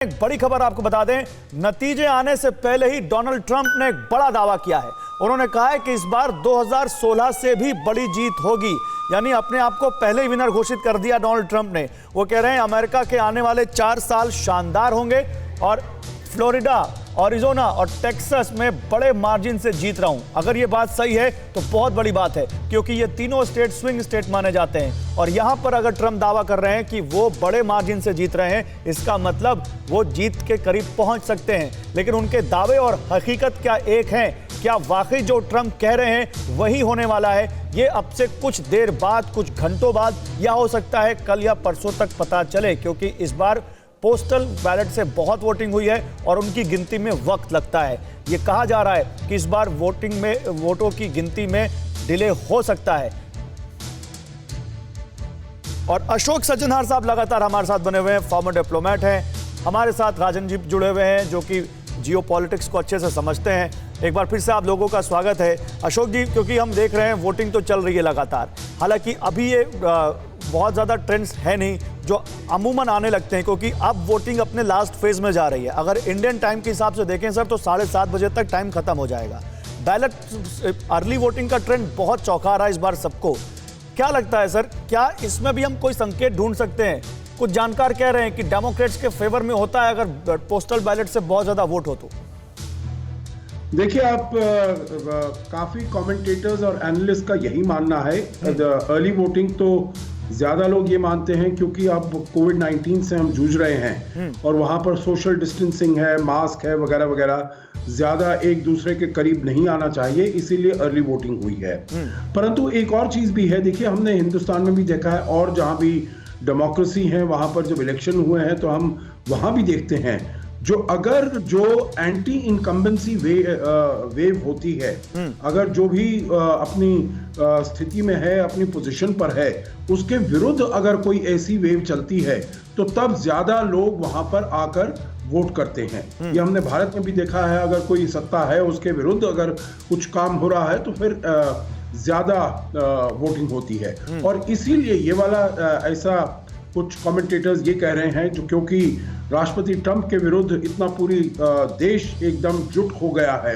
एक बड़ी खबर आपको बता दें, नतीजे आने से पहले ही डोनाल्ड ट्रंप ने एक बड़ा दावा किया है। उन्होंने कहा है कि इस बार 2016 से भी बड़ी जीत होगी, यानी अपने आप को पहले ही विनर घोषित कर दिया डोनाल्ड ट्रंप ने। वो कह रहे हैं अमेरिका के आने वाले 4 साल शानदार होंगे और फ्लोरिडा, एरिज़ोना और टेक्सास में बड़े मार्जिन से जीत रहा हूं। अगर ये बात सही है तो बहुत बड़ी बात है, क्योंकि ये तीनों स्टेट स्विंग स्टेट माने जाते हैं और यहां पर अगर ट्रंप दावा कर रहे हैं कि वो बड़े मार्जिन से जीत रहे हैं, इसका मतलब वो जीत के करीब पहुंच सकते हैं। लेकिन उनके दावे और हकीकत क्या एक हैं? क्या वाकई जो ट्रंप कह रहे हैं वही होने वाला है? ये अब से कुछ देर बाद, कुछ घंटों बाद, या हो सकता है कल या परसों तक पता चले, क्योंकि इस बार पोस्टल बैलेट से बहुत वोटिंग हुई है और उनकी गिनती में वक्त लगता है। ये कहा जा रहा है कि इस बार वोटों की गिनती में डिले हो सकता है। और अशोक सज्जनहार साहब लगातार हमारे साथ बने हुए हैं, फॉर्मर डिप्लोमेट हैं। हमारे साथ राजन जी जुड़े हुए हैं, जो कि जियो पॉलिटिक्स को अच्छे से समझते हैं। एक बार फिर से आप लोगों का स्वागत है। अशोक जी, क्योंकि हम देख रहे हैं वोटिंग तो चल रही है लगातार, हालांकि अभी ये बहुत ज़्यादा ट्रेंड्स है नहीं जो अमूमन आने लगते हैं, क्योंकि अब वोटिंग अपने लास्ट फेज में जा रही है। अगर इंडियन टाइम के हिसाब से देखें सर, तो 7:30 बजे तक टाइम खत्म हो जाएगा। बैलेट अर्ली वोटिंग का ट्रेंड बहुत चौंका रहा है इस बार सबको। क्या लगता है सर, क्या इसमें भी हम कोई संकेत ढूंढ सकते हैं? कुछ जानकार कह रहे हैं कि डेमोक्रेट्स के फेवर में होता है अगर पोस्टल बैलेट से बहुत ज़्यादा वोट हो तो। देखिए, आप काफी कमेंटेटर्स और एनालिस्ट का यही मानना है। अर्ली वोटिंग तो ज्यादा लोग ये मानते हैं क्योंकि अब कोविड-19 से हम जूझ रहे हैं और वहां पर सोशल डिस्टेंसिंग है, मास्क है वगैरह वगैरह, ज्यादा एक दूसरे के करीब नहीं आना चाहिए, इसीलिए अर्ली वोटिंग हुई है। परंतु एक और चीज भी है, देखिए हमने हिंदुस्तान में भी देखा है और जहां भी डेमोक्रेसी है वहां पर जब इलेक्शन हुए हैं तो हम वहां भी देखते हैं जो एंटी इनकम्बेंसी वेव होती है, अगर जो भी अपनी स्थिति में है, अपनी पोजीशन पर है, उसके विरुद्ध अगर कोई ऐसी वेव चलती है तो तब ज्यादा लोग वहां पर आकर वोट करते हैं। ये हमने भारत में भी देखा है, अगर कोई सत्ता है उसके विरुद्ध अगर कुछ काम हो रहा है तो फिर ज्यादा वोटिंग होती है। और इसीलिए ये वाला ऐसा कुछ कमेंटेटर्स ये कह रहे हैं, जो क्योंकि राष्ट्रपति ट्रंप के विरुद्ध इतना पूरी देश एकदम जुट हो गया है,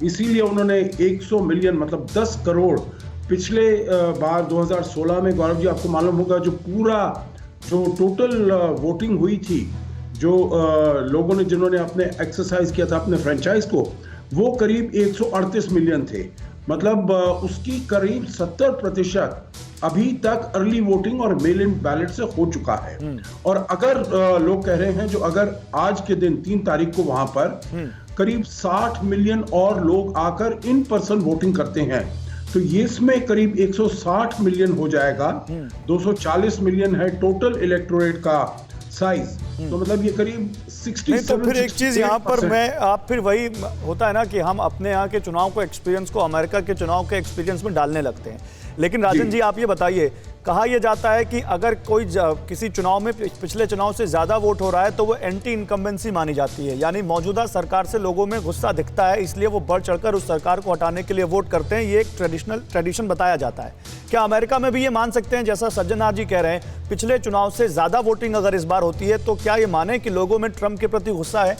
इसीलिए उन्होंने 100 मिलियन मतलब 10 करोड़ पिछले बार 2016 में, गौरव जी आपको मालूम होगा, जो टोटल वोटिंग हुई थी, जो लोगों ने जिन्होंने अपने एक्सरसाइज किया था अपने फ्रेंचाइज को, वो करीब 138 मिलियन थे। मतलब उसकी करीब 70% अभी तक अर्ली वोटिंग और मेल इन बैलेट से हो चुका है। और अगर लोग कह रहे हैं जो अगर आज के दिन 3 तारीख को वहां पर करीब 60 मिलियन और लोग आकर इन पर्सन वोटिंग करते हैं तो ये इसमें करीब 160 मिलियन हो जाएगा। 240 मिलियन है टोटल इलेक्टोरेट का साइज, तो मतलब ये करीब 67। तो फिर एक चीज यहाँ पर आप फिर वही होता है ना कि हम अपने यहाँ के चुनाव को एक्सपीरियंस को अमेरिका के चुनाव के एक्सपीरियंस में डालने लगते हैं। लेकिन राजन जी आप ये बताइए, कहा यह जाता है कि अगर कोई किसी चुनाव में पिछले चुनाव से ज्यादा वोट हो रहा है तो वो एंटी इनकम्बेंसी मानी जाती है, यानी मौजूदा सरकार से लोगों में गुस्सा दिखता है, इसलिए वो बढ़ चढ़कर उस सरकार को हटाने के लिए वोट करते हैं। ये एक ट्रेडिशन बताया जाता है। क्या अमेरिका में भी ये मान सकते हैं, जैसा सज्जनहार जी कह रहे हैं, पिछले चुनाव से ज्यादा वोटिंग अगर इस बार होती है तो क्या ये माने कि लोगों में ट्रंप के प्रति गुस्सा है?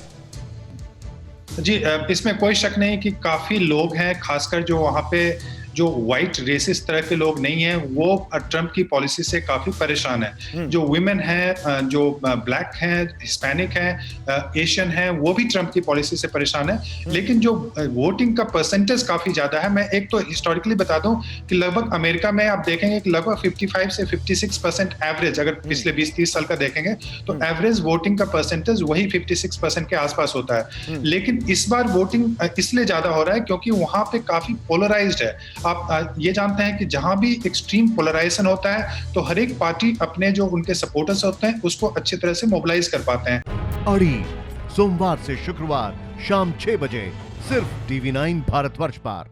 जी, इसमें कोई शक नहीं कि काफी लोग हैं, खासकर जो वहां पे जो व्हाइट रेसिस्ट तरह के लोग नहीं हैं, वो ट्रंप की पॉलिसी से काफी परेशान है। जो वुमेन हैं, जो ब्लैक हैं, हिस्पैनिक हैं, एशियन हैं, वो भी ट्रंप की पॉलिसी से परेशान है। लेकिन जो वोटिंग का परसेंटेज काफी ज्यादा है, मैं एक तो हिस्टोरिकली बता दूं कि लगभग अमेरिका में आप देखेंगे कि लगभग 55 से 56% एवरेज, अगर पिछले 20-30 साल का देखेंगे तो एवरेज वोटिंग का परसेंटेज वही 56% के आसपास होता है। लेकिन इस बार वोटिंग इसलिए ज्यादा हो रहा है क्योंकि वहां पे काफी पोलराइज्ड है। आप ये जानते हैं कि जहां भी एक्सट्रीम पोलराइजेशन होता है तो हर एक पार्टी अपने जो उनके सपोर्टर्स होते हैं उसको अच्छी तरह से मोबिलाइज कर पाते हैं। अड़ी सोमवार से शुक्रवार शाम 6 बजे सिर्फ TV9 भारतवर्ष पर।